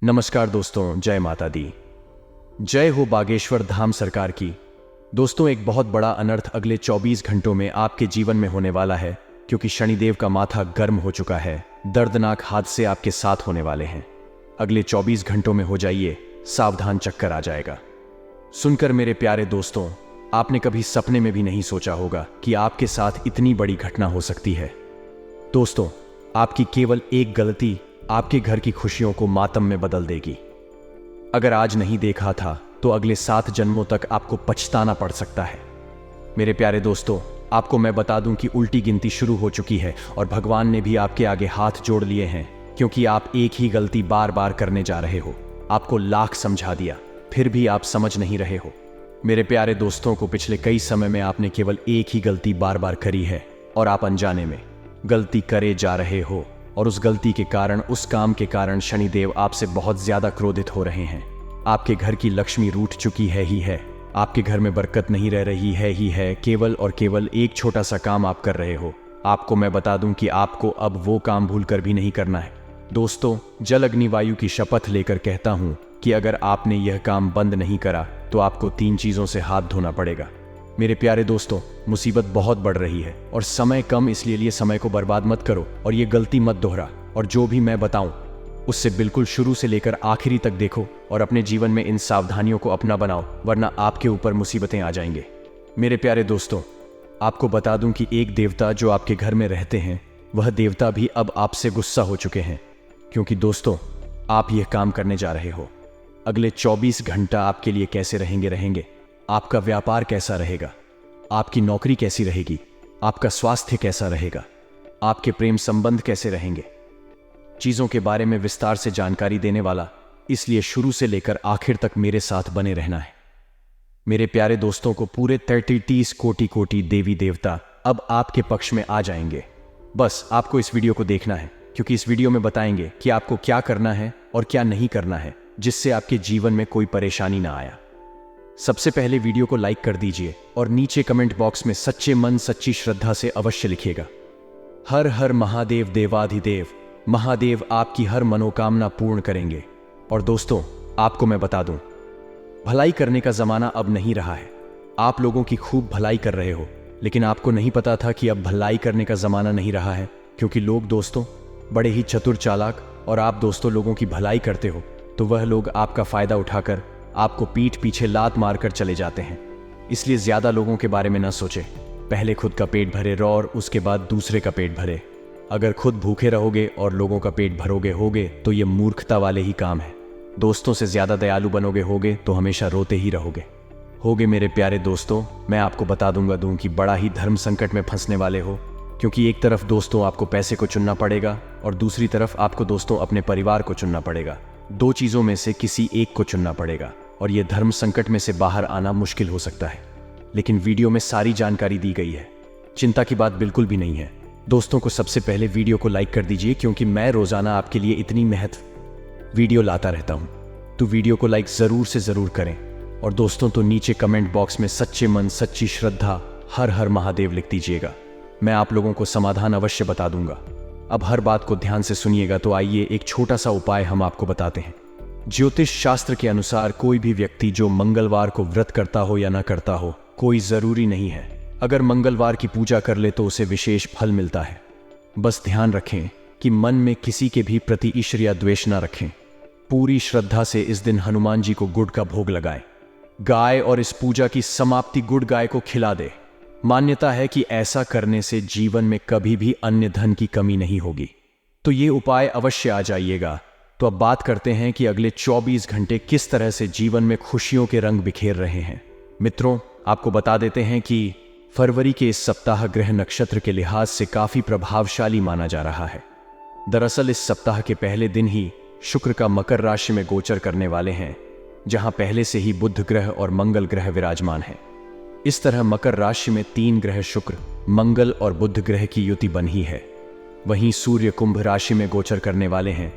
नमस्कार दोस्तों, जय माता दी। जय हो बागेश्वर धाम सरकार की। दोस्तों, एक बहुत बड़ा अनर्थ अगले 24 घंटों में आपके जीवन में होने वाला है, क्योंकि शनिदेव का माथा गर्म हो चुका है। दर्दनाक हादसे आपके साथ होने वाले हैं। अगले 24 घंटों में हो जाइए सावधान, चक्कर आ जाएगा। सुनकर मेरे प्यारे दोस्तों, आपने कभी सपने में भी नहीं सोचा होगा कि आपके साथ इतनी बड़ी घटना हो सकती है। दोस्तों, आपकी केवल एक गलती आपके घर की खुशियों को मातम में बदल देगी। अगर आज नहीं देखा था तो अगले 7 जन्मों तक आपको पछताना पड़ सकता है। मेरे प्यारे दोस्तों, आपको मैं बता दूं कि उल्टी गिनती शुरू हो चुकी है और भगवान ने भी आपके आगे हाथ जोड़ लिए हैं, क्योंकि आप एक ही गलती बार बार करने जा रहे हो। आपको लाख समझा दिया, फिर भी आप समझ नहीं रहे हो। मेरे प्यारे दोस्तों को पिछले कई समय में आपने केवल एक ही गलती बार बार करी है और आप अनजाने में गलती करे जा रहे हो, और उस गलती के कारण, उस काम के कारण शनिदेव आपसे बहुत ज्यादा क्रोधित हो रहे हैं। आपके घर की लक्ष्मी रूठ चुकी है ही है। आपके घर में बरकत नहीं रह रही है ही है। केवल और केवल एक छोटा सा काम आप कर रहे हो। आपको मैं बता दूं कि आपको अब वो काम भूलकर भी नहीं करना है। दोस्तों, जल अग्नि वायु की शपथ लेकर कहता हूं कि अगर आपने यह काम बंद नहीं करा तो आपको 3 चीजों से हाथ धोना पड़ेगा। मेरे प्यारे दोस्तों, मुसीबत बहुत बढ़ रही है और समय कम, इसलिए समय को बर्बाद मत करो और ये गलती मत दोहरा। और जो भी मैं बताऊं उससे बिल्कुल शुरू से लेकर आखिरी तक देखो और अपने जीवन में इन सावधानियों को अपना बनाओ, वरना आपके ऊपर मुसीबतें आ जाएंगे। मेरे प्यारे दोस्तों, आपको बता दूं कि एक देवता जो आपके घर में रहते हैं, वह देवता भी अब आपसे गुस्सा हो चुके हैं, क्योंकि दोस्तों, आप यह काम करने जा रहे हो। अगले 24 घंटा आपके लिए कैसे रहेंगे। आपका व्यापार कैसा रहेगा, आपकी नौकरी कैसी रहेगी, आपका स्वास्थ्य कैसा रहेगा, आपके प्रेम संबंध कैसे रहेंगे, चीजों के बारे में विस्तार से जानकारी देने वाला, इसलिए शुरू से लेकर आखिर तक मेरे साथ बने रहना है। मेरे प्यारे दोस्तों को पूरे 30 कोटि देवी देवता अब आपके पक्ष में आ जाएंगे। बस आपको इस वीडियो को देखना है, क्योंकि इस वीडियो में बताएंगे कि आपको क्या करना है और क्या नहीं करना है, जिससे आपके जीवन में कोई परेशानी ना आया। सबसे पहले वीडियो को लाइक कर दीजिए और नीचे कमेंट बॉक्स में सच्चे मन सच्ची श्रद्धा से अवश्य लिखिएगा, हर हर महादेव देवाधिदेव। महादेव आपकी हर मनोकामना पूर्ण करेंगे। और दोस्तों, आपको मैं बता दूं, भलाई करने का जमाना अब नहीं रहा है। आप लोगों की खूब भलाई कर रहे हो, लेकिन आपको नहीं पता था कि अब भलाई करने का जमाना नहीं रहा है, क्योंकि लोग दोस्तों बड़े ही चतुर चालाक, और आप दोस्तों लोगों की भलाई करते हो तो वह लोग आपका फायदा उठाकर आपको पीठ पीछे लात मारकर चले जाते हैं। इसलिए ज्यादा लोगों के बारे में न सोचे, पहले खुद का पेट भरे और उसके बाद दूसरे का पेट भरे। अगर खुद भूखे रहोगे और लोगों का पेट भरोगे होगे तो ये मूर्खता वाले ही काम है। दोस्तों से ज्यादा दयालु बनोगे होगे तो हमेशा रोते ही रहोगे। मेरे प्यारे दोस्तों, मैं आपको बता दूं कि बड़ा ही धर्म संकट में फंसने वाले हो, क्योंकि एक तरफ दोस्तों आपको पैसे को चुनना पड़ेगा और दूसरी तरफ आपको दोस्तों अपने परिवार को चुनना पड़ेगा। 2 चीजों में से किसी एक को चुनना पड़ेगा और यह धर्म संकट में से बाहर आना मुश्किल हो सकता है। लेकिन वीडियो में सारी जानकारी दी गई है, चिंता की बात बिल्कुल भी नहीं है। दोस्तों को सबसे पहले वीडियो को लाइक कर दीजिए, क्योंकि मैं रोजाना आपके लिए इतनी महत्व वीडियो लाता रहता हूं, तो वीडियो को लाइक जरूर से जरूर करें। और दोस्तों, तो नीचे कमेंट बॉक्स में सच्चे मन सच्ची श्रद्धा हर हर महादेव लिख दीजिएगा। मैं आप लोगों को समाधान अवश्य बता दूंगा। अब हर बात को ध्यान से सुनिएगा। तो आइए एक छोटा सा उपाय हम आपको बताते हैं। ज्योतिष शास्त्र के अनुसार कोई भी व्यक्ति जो मंगलवार को व्रत करता हो या ना करता हो, कोई जरूरी नहीं है। अगर मंगलवार की पूजा कर ले तो उसे विशेष फल मिलता है। बस ध्यान रखें कि मन में किसी के भी प्रति ईर्ष्या या द्वेष ना रखें। पूरी श्रद्धा से इस दिन हनुमान जी को गुड़ का भोग लगाएं। गाय और इस पूजा की समाप्ति गुड़ गाय को खिला दे। मान्यता है कि ऐसा करने से जीवन में कभी भी अन्य धन की कमी नहीं होगी। तो ये उपाय अवश्य आ जाइएगा। तो अब बात करते हैं कि अगले 24 घंटे किस तरह से जीवन में खुशियों के रंग बिखेर रहे हैं। मित्रों, आपको बता देते हैं कि फरवरी के इस सप्ताह ग्रह नक्षत्र के लिहाज से काफी प्रभावशाली माना जा रहा है। दरअसल इस सप्ताह के पहले दिन ही शुक्र का मकर राशि में गोचर करने वाले हैं, जहां पहले से ही बुध ग्रह और मंगल ग्रह विराजमान है। इस तरह मकर राशि में 3 ग्रह शुक्र, मंगल और बुध ग्रह की युति बनी है। वहीं सूर्य कुंभ राशि में गोचर करने वाले हैं,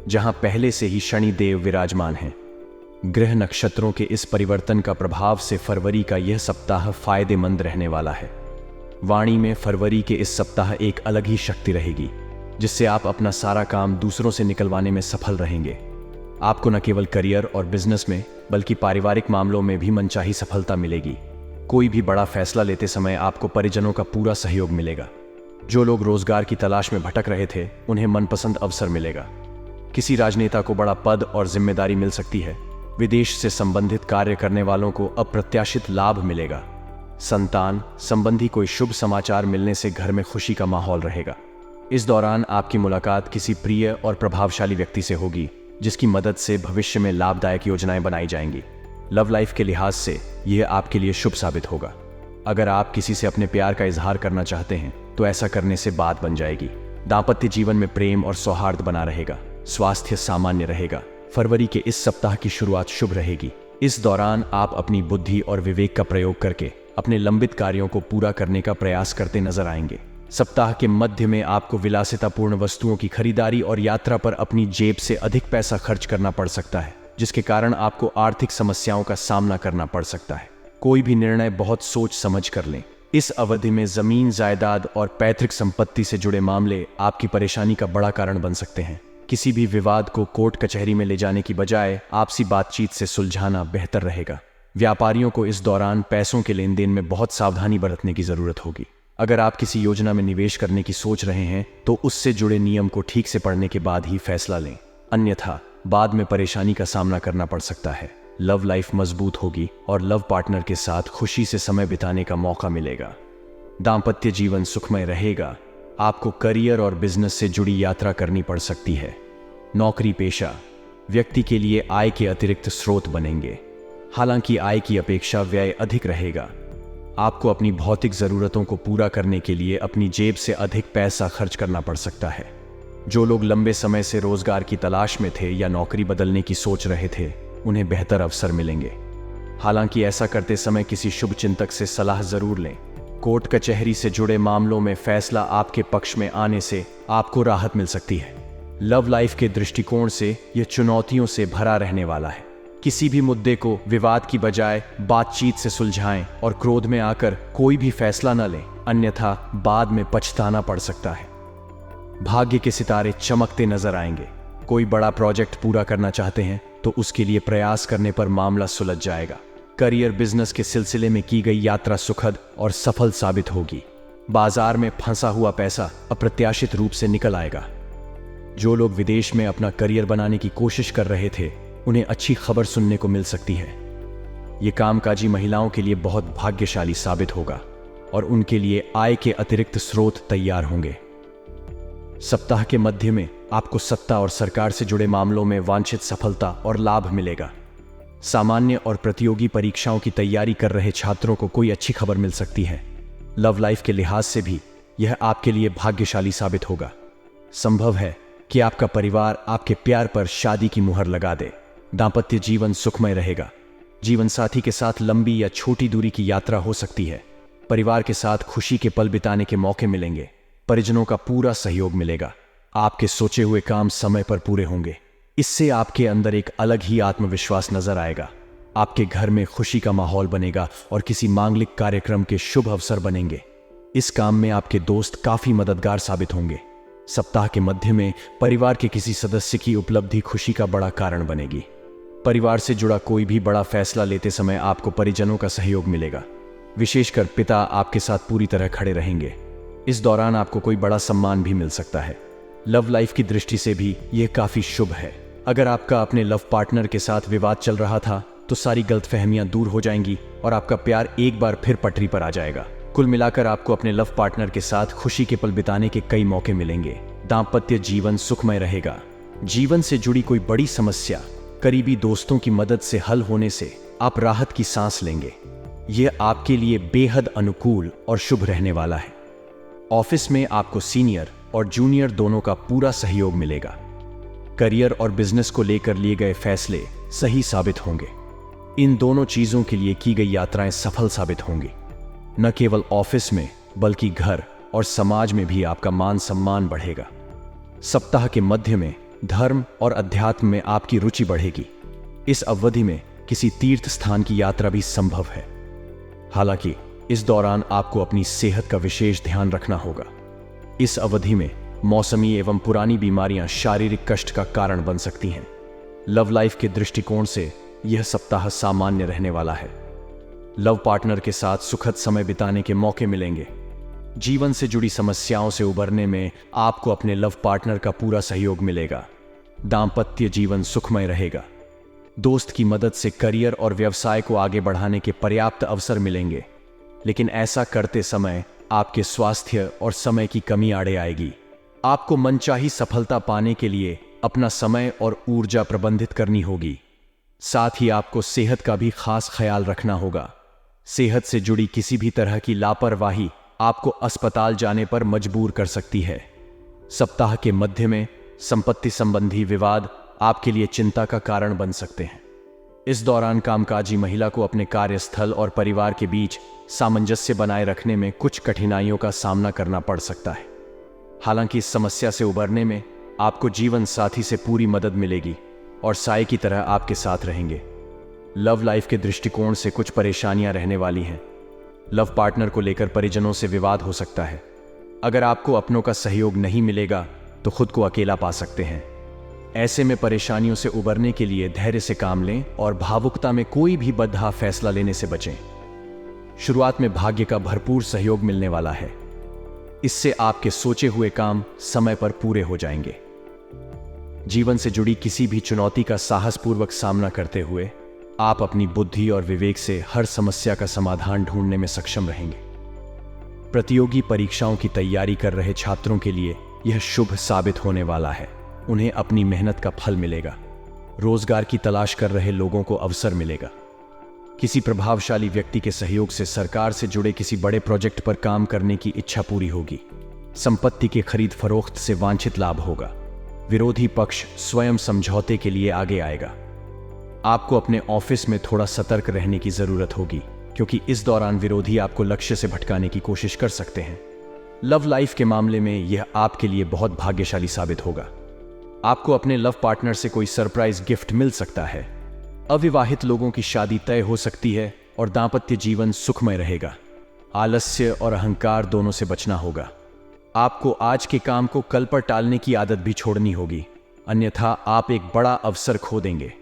जहां पहले से ही शनि देव विराजमान हैं। ग्रह नक्षत्रों के इस परिवर्तन का प्रभाव से फरवरी का यह सप्ताह फायदेमंद रहने वाला है। वाणी में फरवरी के इस सप्ताह एक अलग ही शक्ति रहेगी, जिससे आप अपना सारा काम दूसरों से निकलवाने में सफल रहेंगे। आपको न केवल करियर और बिजनेस में बल्कि पारिवारिक मामलों में भी मनचाही सफलता मिलेगी। कोई भी बड़ा फैसला लेते समय आपको परिजनों का पूरा सहयोग मिलेगा। जो लोग रोजगार की तलाश में भटक रहे थे उन्हें मनपसंद अवसर मिलेगा। किसी राजनेता को बड़ा पद और जिम्मेदारी मिल सकती है। विदेश से संबंधित कार्य करने वालों को अप्रत्याशित लाभ मिलेगा। संतान संबंधी कोई शुभ समाचार मिलने से घर में खुशी का माहौल रहेगा। इस दौरान आपकी मुलाकात किसी प्रिय और प्रभावशाली व्यक्ति से होगी जिसकी मदद से भविष्य में लाभदायक योजनाएं बनाई जाएंगी। लव लाइफ के लिहाज से यह आपके लिए शुभ साबित होगा। अगर आप किसी से अपने प्यार का इजहार करना चाहते हैं तो ऐसा करने से बात बन जाएगी। दांपत्य जीवन में प्रेम और सौहार्द बना रहेगा। स्वास्थ्य सामान्य रहेगा। फरवरी के इस सप्ताह की शुरुआत शुभ रहेगी। इस दौरान आप अपनी बुद्धि और विवेक का प्रयोग करके अपने लंबित कार्यों को पूरा करने का प्रयास करते नजर आएंगे। सप्ताह के मध्य में आपको विलासितापूर्ण वस्तुओं की खरीदारी और यात्रा पर अपनी जेब से अधिक पैसा खर्च करना पड़ सकता है, जिसके कारण आपको आर्थिक समस्याओं का सामना करना पड़ सकता है। कोई भी निर्णय बहुत सोच समझ कर लें। इस अवधि में जमीन, जायदाद और पैतृक संपत्ति से जुड़े मामले आपकी परेशानी का बड़ा कारण बन सकते हैं। किसी भी विवाद को कोर्ट कचहरी में ले जाने की बजाय आपसी बातचीत से सुलझाना बेहतर रहेगा। व्यापारियों को इस दौरान पैसों के लेन देन में बहुत सावधानी बरतने की जरूरत होगी। अगर आप किसी योजना में निवेश करने की सोच रहे हैं तो उससे जुड़े नियम को ठीक से पढ़ने के बाद ही फैसला लें, अन्यथा बाद में परेशानी का सामना करना पड़ सकता है। लव लाइफ मजबूत होगी और लव पार्टनर के साथ खुशी से समय बिताने का मौका मिलेगा। दांपत्य जीवन सुखमय रहेगा। आपको करियर और बिजनेस से जुड़ी यात्रा करनी पड़ सकती है। नौकरी पेशा व्यक्ति के लिए आय के अतिरिक्त स्रोत बनेंगे। हालांकि आय की अपेक्षा व्यय अधिक रहेगा। आपको अपनी भौतिक जरूरतों को पूरा करने के लिए अपनी जेब से अधिक पैसा खर्च करना पड़ सकता है। जो लोग लंबे समय से रोजगार की तलाश में थे या नौकरी बदलने की सोच रहे थे उन्हें बेहतर अवसर मिलेंगे। हालांकि ऐसा करते समय किसी शुभ चिंतक से सलाह जरूर लें। कोर्ट कचहरी से जुड़े मामलों में फैसला आपके पक्ष में आने से आपको राहत मिल सकती है। लव लाइफ के दृष्टिकोण से यह चुनौतियों से भरा रहने वाला है। किसी भी मुद्दे को विवाद की बजाय बातचीत से सुलझाएं और क्रोध में आकर कोई भी फैसला न लें, अन्यथा बाद में पछताना पड़ सकता है। भाग्य के सितारे चमकते नजर आएंगे। कोई बड़ा प्रोजेक्ट पूरा करना चाहते हैं तो उसके लिए प्रयास करने पर मामला सुलझ जाएगा। करियर बिजनेस के सिलसिले में की गई यात्रा सुखद और सफल साबित होगी। बाजार में फंसा हुआ पैसा अप्रत्याशित रूप से निकल आएगा। जो लोग विदेश में अपना करियर बनाने की कोशिश कर रहे थे उन्हें अच्छी खबर सुनने को मिल सकती है। ये कामकाजी महिलाओं के लिए बहुत भाग्यशाली साबित होगा और उनके लिए आय के अतिरिक्त स्रोत तैयार होंगे। सप्ताह के मध्य में आपको सत्ता और सरकार से जुड़े मामलों में वांछित सफलता और लाभ मिलेगा। सामान्य और प्रतियोगी परीक्षाओं की तैयारी कर रहे छात्रों को कोई अच्छी खबर मिल सकती है। लव लाइफ के लिहाज से भी यह आपके लिए भाग्यशाली साबित होगा। संभव है कि आपका परिवार आपके प्यार पर शादी की मुहर लगा दे। दांपत्य जीवन सुखमय रहेगा। जीवन साथी के साथ लंबी या छोटी दूरी की यात्रा हो सकती है। परिवार के साथ खुशी के पल बिताने के मौके मिलेंगे। परिजनों का पूरा सहयोग मिलेगा। आपके सोचे हुए काम समय पर पूरे होंगे। इससे आपके अंदर एक अलग ही आत्मविश्वास नजर आएगा। आपके घर में खुशी का माहौल बनेगा और किसी मांगलिक कार्यक्रम के शुभ अवसर बनेंगे। इस काम में आपके दोस्त काफी मददगार साबित होंगे। सप्ताह के मध्य में परिवार के किसी सदस्य की उपलब्धि खुशी का बड़ा कारण बनेगी। परिवार से जुड़ा कोई भी बड़ा फैसला लेते समय आपको परिजनों का सहयोग मिलेगा। विशेषकर पिता आपके साथ पूरी तरह खड़े रहेंगे। इस दौरान आपको कोई बड़ा सम्मान भी मिल सकता है। लव लाइफ की दृष्टि से भी यह काफी शुभ है। अगर आपका अपने लव पार्टनर के साथ विवाद चल रहा था तो सारी गलतफहमियां दूर हो जाएंगी और आपका प्यार एक बार फिर पटरी पर आ जाएगा। कुल मिलाकर आपको अपने लव पार्टनर के साथ खुशी के पल बिताने के कई मौके मिलेंगे। दांपत्य जीवन सुखमय रहेगा। जीवन से जुड़ी कोई बड़ी समस्या करीबी दोस्तों की मदद से हल होने से आप राहत की सांस लेंगे। यह आपके लिए बेहद अनुकूल और शुभ रहने वाला है। ऑफिस में आपको सीनियर और जूनियर दोनों का पूरा सहयोग मिलेगा। करियर और बिजनेस को लेकर लिए गए फैसले सही साबित होंगे। इन दोनों चीजों के लिए की गई यात्राएं सफल साबित होंगी। न केवल ऑफिस में बल्कि घर और समाज में भी आपका मान सम्मान बढ़ेगा। सप्ताह के मध्य में धर्म और अध्यात्म में आपकी रुचि बढ़ेगी। इस अवधि में किसी तीर्थ स्थान की यात्रा भी संभव है। हालांकि इस दौरान आपको अपनी सेहत का विशेष ध्यान रखना होगा। इस अवधि में मौसमी एवं पुरानी बीमारियां शारीरिक कष्ट का कारण बन सकती हैं। लव लाइफ के दृष्टिकोण से यह सप्ताह सामान्य रहने वाला है। लव पार्टनर के साथ सुखद समय बिताने के मौके मिलेंगे। जीवन से जुड़ी समस्याओं से उबरने में आपको अपने लव पार्टनर का पूरा सहयोग मिलेगा। दाम्पत्य जीवन सुखमय रहेगा। दोस्त की मदद से करियर और व्यवसाय को आगे बढ़ाने के पर्याप्त अवसर मिलेंगे, लेकिन ऐसा करते समय आपके स्वास्थ्य और समय की कमी आड़े आएगी। आपको मनचाही सफलता पाने के लिए अपना समय और ऊर्जा प्रबंधित करनी होगी। साथ ही आपको सेहत का भी खास ख्याल रखना होगा। सेहत से जुड़ी किसी भी तरह की लापरवाही आपको अस्पताल जाने पर मजबूर कर सकती है। सप्ताह के मध्य में संपत्ति संबंधी विवाद आपके लिए चिंता का कारण बन सकते हैं। इस दौरान कामकाजी महिला को अपने कार्यस्थल और परिवार के बीच सामंजस्य बनाए रखने में कुछ कठिनाइयों का सामना करना पड़ सकता है। हालांकि इस समस्या से उबरने में आपको जीवन साथी से पूरी मदद मिलेगी और साए की तरह आपके साथ रहेंगे। लव लाइफ के दृष्टिकोण से कुछ परेशानियां रहने वाली हैं। लव पार्टनर को लेकर परिजनों से विवाद हो सकता है। अगर आपको अपनों का सहयोग नहीं मिलेगा तो खुद को अकेला पा सकते हैं। ऐसे में परेशानियों से उबरने के लिए धैर्य से काम लें और भावुकता में कोई भी बदहा फैसला लेने से बचें। शुरुआत में भाग्य का भरपूर सहयोग मिलने वाला है। इससे आपके सोचे हुए काम समय पर पूरे हो जाएंगे। जीवन से जुड़ी किसी भी चुनौती का साहसपूर्वक सामना करते हुए आप अपनी बुद्धि और विवेक से हर समस्या का समाधान ढूंढने में सक्षम रहेंगे। प्रतियोगी परीक्षाओं की तैयारी कर रहे छात्रों के लिए यह शुभ साबित होने वाला है। उन्हें अपनी मेहनत का फल मिलेगा। रोजगार की तलाश कर रहे लोगों को अवसर मिलेगा। किसी प्रभावशाली व्यक्ति के सहयोग से सरकार से जुड़े किसी बड़े प्रोजेक्ट पर काम करने की इच्छा पूरी होगी। संपत्ति के खरीद फरोख्त से वांछित लाभ होगा। विरोधी पक्ष स्वयं समझौते के लिए आगे आएगा। आपको अपने ऑफिस में थोड़ा सतर्क रहने की जरूरत होगी, क्योंकि इस दौरान विरोधी आपको लक्ष्य से भटकाने की कोशिश कर सकते हैं। लव लाइफ के मामले में यह आपके लिए बहुत भाग्यशाली साबित होगा। आपको अपने लव पार्टनर से कोई सरप्राइज गिफ्ट मिल सकता है। अविवाहित लोगों की शादी तय हो सकती है और दाम्पत्य जीवन सुखमय रहेगा। आलस्य और अहंकार दोनों से बचना होगा। आपको आज के काम को कल पर टालने की आदत भी छोड़नी होगी, अन्यथा आप एक बड़ा अवसर खो देंगे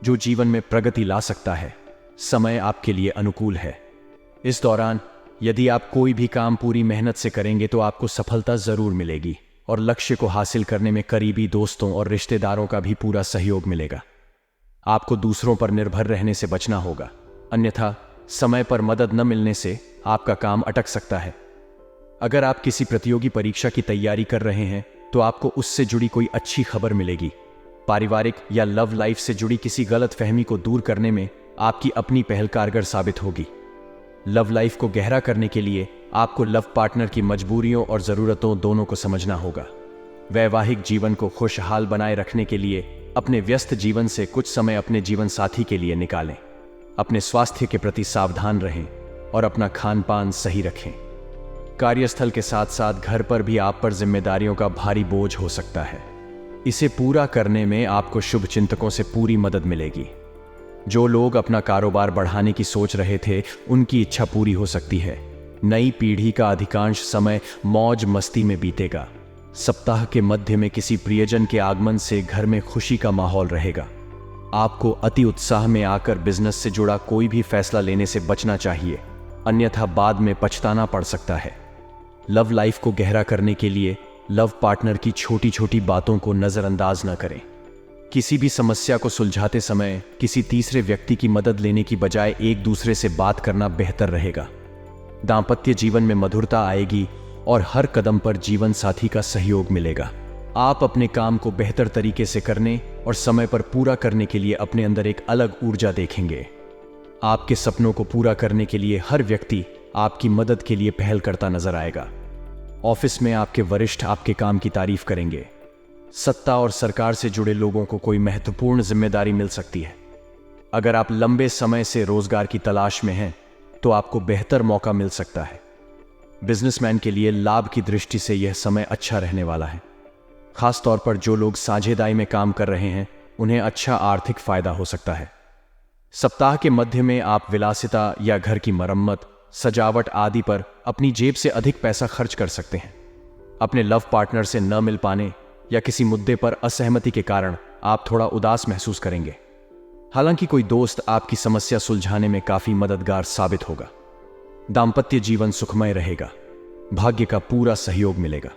जो जीवन में प्रगति ला सकता है। समय आपके लिए अनुकूल है। इस दौरान यदि आप कोई भी काम पूरी मेहनत से करेंगे तो आपको सफलता जरूर मिलेगी और लक्ष्य को हासिल करने में करीबी दोस्तों और रिश्तेदारों का भी पूरा सहयोग मिलेगा। आपको दूसरों पर निर्भर रहने से बचना होगा, अन्यथा समय पर मदद न मिलने से आपका काम अटक सकता है। अगर आप किसी प्रतियोगी परीक्षा की तैयारी कर रहे हैं तो आपको उससे जुड़ी कोई अच्छी खबर मिलेगी। पारिवारिक या लव लाइफ से जुड़ी किसी गलतफहमी को दूर करने में आपकी अपनी पहल कारगर साबित होगी। लव लाइफ को गहरा करने के लिए आपको लव पार्टनर की मजबूरियों और ज़रूरतों दोनों को समझना होगा। वैवाहिक जीवन को खुशहाल बनाए रखने के लिए अपने व्यस्त जीवन से कुछ समय अपने जीवन साथी के लिए निकालें। अपने स्वास्थ्य के प्रति सावधान रहें और अपना खान पान सही रखें। कार्यस्थल के साथ साथ घर पर भी आप पर जिम्मेदारियों का भारी बोझ हो सकता है। इसे पूरा करने में आपको शुभ चिंतकों से पूरी मदद मिलेगी। जो लोग अपना कारोबार बढ़ाने की सोच रहे थे, उनकी इच्छा पूरी हो सकती है। नई पीढ़ी का अधिकांश समय मौज मस्ती में बीतेगा। सप्ताह के मध्य में किसी प्रियजन के आगमन से घर में खुशी का माहौल रहेगा। आपको अति उत्साह में आकर बिजनेस से जुड़ा कोई भी फैसला लेने से बचना चाहिए, अन्यथा बाद में पछताना पड़ सकता है। लव लाइफ को गहरा करने के लिए लव पार्टनर की छोटी छोटी बातों को नजरअंदाज न करें। किसी भी समस्या को सुलझाते समय किसी तीसरे व्यक्ति की मदद लेने की बजाय एक दूसरे से बात करना बेहतर रहेगा। दाम्पत्य जीवन में मधुरता आएगी और हर कदम पर जीवन साथी का सहयोग मिलेगा। आप अपने काम को बेहतर तरीके से करने और समय पर पूरा करने के लिए अपने अंदर एक अलग ऊर्जा देखेंगे। आपके सपनों को पूरा करने के लिए हर व्यक्ति आपकी मदद के लिए पहल करता नजर आएगा। ऑफिस में आपके वरिष्ठ आपके काम की तारीफ करेंगे। सत्ता और सरकार से जुड़े लोगों को कोई महत्वपूर्ण जिम्मेदारी मिल सकती है। अगर आप लंबे समय से रोजगार की तलाश में हैं तो आपको बेहतर मौका मिल सकता है। बिजनेसमैन के लिए लाभ की दृष्टि से यह समय अच्छा रहने वाला है। खासतौर पर जो लोग साझेदारी में काम कर रहे हैं, उन्हें अच्छा आर्थिक फायदा हो सकता है। सप्ताह के मध्य में आप विलासिता या घर की मरम्मत, सजावट आदि पर अपनी जेब से अधिक पैसा खर्च कर सकते हैं। अपने लव पार्टनर से न मिल पाने या किसी मुद्दे पर असहमति के कारण आप थोड़ा उदास महसूस करेंगे। हालांकि कोई दोस्त आपकी समस्या सुलझाने में काफी मददगार साबित होगा। दाम्पत्य जीवन सुखमय रहेगा। भाग्य का पूरा सहयोग मिलेगा।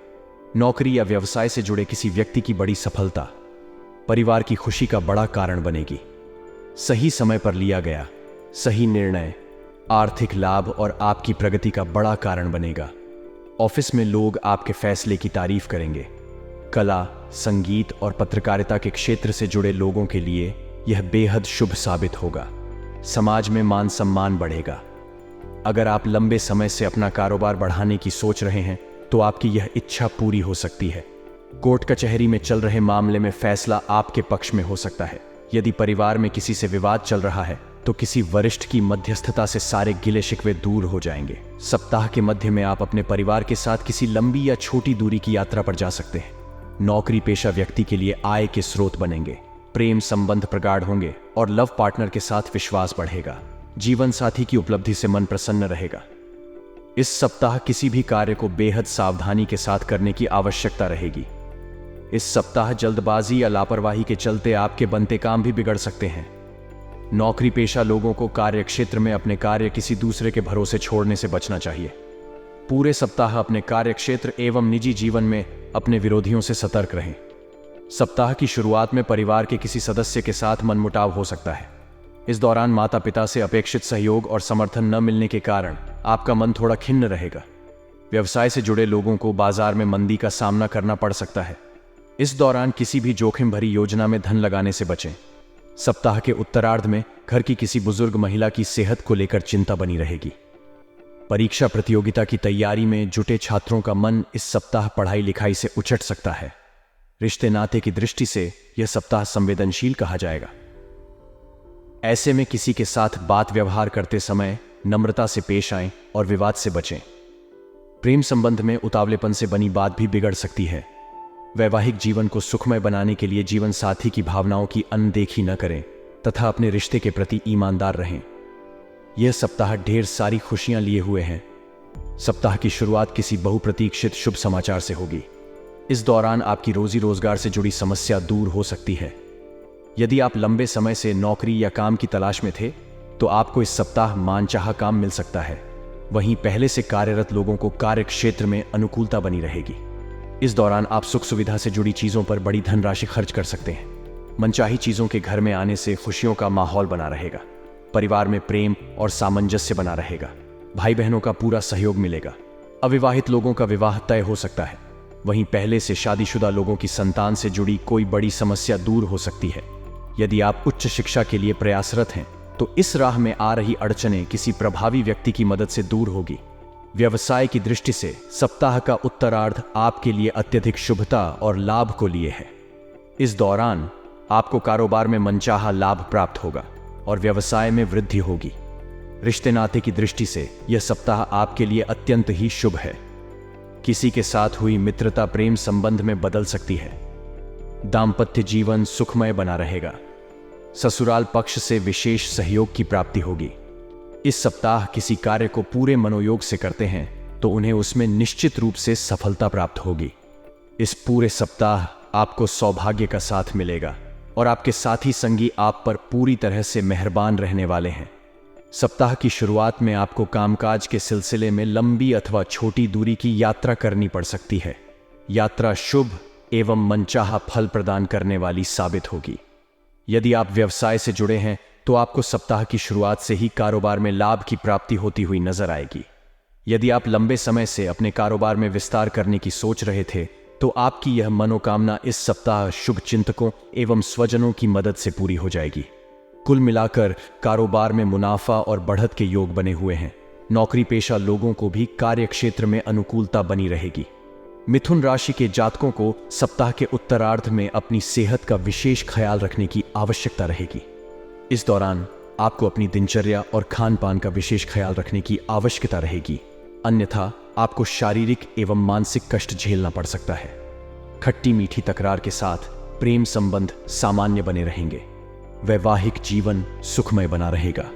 नौकरी या व्यवसाय से जुड़े किसी व्यक्ति की बड़ी सफलता परिवार की खुशी का बड़ा कारण बनेगी। सही समय पर लिया गया सही निर्णय आर्थिक लाभ और आपकी प्रगति का बड़ा कारण बनेगा। ऑफिस में लोग आपके फैसले की तारीफ करेंगे। कला, संगीत और पत्रकारिता के क्षेत्र से जुड़े लोगों के लिए यह बेहद शुभ साबित होगा। समाज में मान सम्मान बढ़ेगा। अगर आप लंबे समय से अपना कारोबार बढ़ाने की सोच रहे हैं तो आपकी यह इच्छा पूरी हो सकती है। कोर्ट कचहरी में चल रहे मामले में फैसला आपके पक्ष में हो सकता है। यदि परिवार में किसी से विवाद चल रहा है तो किसी वरिष्ठ की मध्यस्थता से सारे गिले शिकवे दूर हो जाएंगे। सप्ताह के मध्य में आप अपने परिवार के साथ किसी लंबी या छोटी दूरी की यात्रा पर जा सकते हैं। नौकरी पेशा व्यक्ति के लिए आय के स्रोत बनेंगे। प्रेम संबंध प्रगाढ़ होंगे और लव पार्टनर के साथ विश्वास बढ़ेगा। जीवन साथी की उपलब्धि से मन प्रसन्न रहेगा। इस सप्ताह किसी भी कार्य को बेहद सावधानी के साथ करने की आवश्यकता रहेगी। इस सप्ताह जल्दबाजी या लापरवाही के चलते आपके बनते काम भी बिगड़ सकते हैं। नौकरी पेशा लोगों को कार्य क्षेत्र में अपने कार्य किसी दूसरे के भरोसे छोड़ने से बचना चाहिए। पूरे सप्ताह अपने कार्य क्षेत्र एवं निजी जीवन में अपने विरोधियों से सतर्क रहें। सप्ताह की शुरुआत में परिवार के किसी सदस्य के साथ मनमुटाव हो सकता है। इस दौरान माता पिता से अपेक्षित सहयोग और समर्थन न मिलने के कारण आपका मन थोड़ा खिन्न रहेगा। व्यवसाय से जुड़े लोगों को बाजार में मंदी का सामना करना पड़ सकता है। इस दौरान किसी भी जोखिम भरी योजना में धन लगाने से बचें। सप्ताह के उत्तरार्ध में घर की किसी बुजुर्ग महिला की सेहत को लेकर चिंता बनी रहेगी। परीक्षा प्रतियोगिता की तैयारी में जुटे छात्रों का मन इस सप्ताह पढ़ाई लिखाई से उचट सकता है। रिश्ते नाते की दृष्टि से यह सप्ताह संवेदनशील कहा जाएगा। ऐसे में किसी के साथ बात व्यवहार करते समय नम्रता से पेश आएं और विवाद से बचें। प्रेम संबंध में उतावलेपन से बनी बात भी बिगड़ सकती है। वैवाहिक जीवन को सुखमय बनाने के लिए जीवन साथी की भावनाओं की अनदेखी न करें तथा अपने रिश्ते के प्रति ईमानदार रहें। यह सप्ताह ढेर सारी खुशियां लिए हुए हैं। सप्ताह की शुरुआत किसी बहुप्रतीक्षित शुभ समाचार से होगी। इस दौरान आपकी रोजी रोजगार से जुड़ी समस्या दूर हो सकती है। यदि आप लंबे समय से नौकरी या काम की तलाश में थे तो आपको इस सप्ताह मानचाहा काम मिल सकता है। वहीं पहले से कार्यरत लोगों को कार्य क्षेत्र में अनुकूलता बनी रहेगी। इस दौरान आप सुख सुविधा से जुड़ी चीजों पर बड़ी धनराशि खर्च कर सकते हैं। मनचाही चीजों के घर में आने से खुशियों का माहौल बना रहेगा। परिवार में प्रेम और सामंजस्य बना रहेगा। भाई बहनों का पूरा सहयोग मिलेगा। अविवाहित लोगों का विवाह तय हो सकता है। वहीं पहले से शादीशुदा लोगों की संतान से जुड़ी कोई बड़ी समस्या दूर हो सकती है। यदि आप उच्च शिक्षा के लिए प्रयासरत हैं तो इस राह में आ रही अड़चनें किसी प्रभावी व्यक्ति की मदद से दूर होगी। व्यवसाय की दृष्टि से सप्ताह का उत्तरार्ध आपके लिए अत्यधिक शुभता और लाभ को लिए है। इस दौरान आपको कारोबार में मनचाहा लाभ प्राप्त होगा और व्यवसाय में वृद्धि होगी। रिश्ते नाते की दृष्टि से यह सप्ताह आपके लिए अत्यंत ही शुभ है। किसी के साथ हुई मित्रता प्रेम संबंध में बदल सकती है। दाम्पत्य जीवन सुखमय बना रहेगा। ससुराल पक्ष से विशेष सहयोग की प्राप्ति होगी। इस सप्ताह किसी कार्य को पूरे मनोयोग से करते हैं तो उन्हें उसमें निश्चित रूप से सफलता प्राप्त होगी। इस पूरे सप्ताह आपको सौभाग्य का साथ मिलेगा और आपके साथी संगी आप पर पूरी तरह से मेहरबान रहने वाले हैं। सप्ताह की शुरुआत में आपको कामकाज के सिलसिले में लंबी अथवा छोटी दूरी की यात्रा करनी पड़ सकती है। यात्रा शुभ एवं मनचाहा फल प्रदान करने वाली साबित होगी। यदि आप व्यवसाय से जुड़े हैं तो आपको सप्ताह की शुरुआत से ही कारोबार में लाभ की प्राप्ति होती हुई नजर आएगी। यदि आप लंबे समय से अपने कारोबार में विस्तार करने की सोच रहे थे तो आपकी यह मनोकामना इस सप्ताह शुभ चिंतकों एवं स्वजनों की मदद से पूरी हो जाएगी। कुल मिलाकर कारोबार में मुनाफा और बढ़त के योग बने हुए हैं। नौकरी पेशा लोगों को भी कार्य क्षेत्र में अनुकूलता बनी रहेगी। मिथुन राशि के जातकों को सप्ताह के उत्तरार्ध में अपनी सेहत का विशेष ख्याल रखने की आवश्यकता रहेगी। इस दौरान आपको अपनी दिनचर्या और खान पान का विशेष ख्याल रखने की आवश्यकता रहेगी, अन्यथा आपको शारीरिक एवं मानसिक कष्ट झेलना पड़ सकता है। खट्टी मीठी तकरार के साथ प्रेम संबंध सामान्य बने रहेंगे। वैवाहिक जीवन सुखमय बना रहेगा।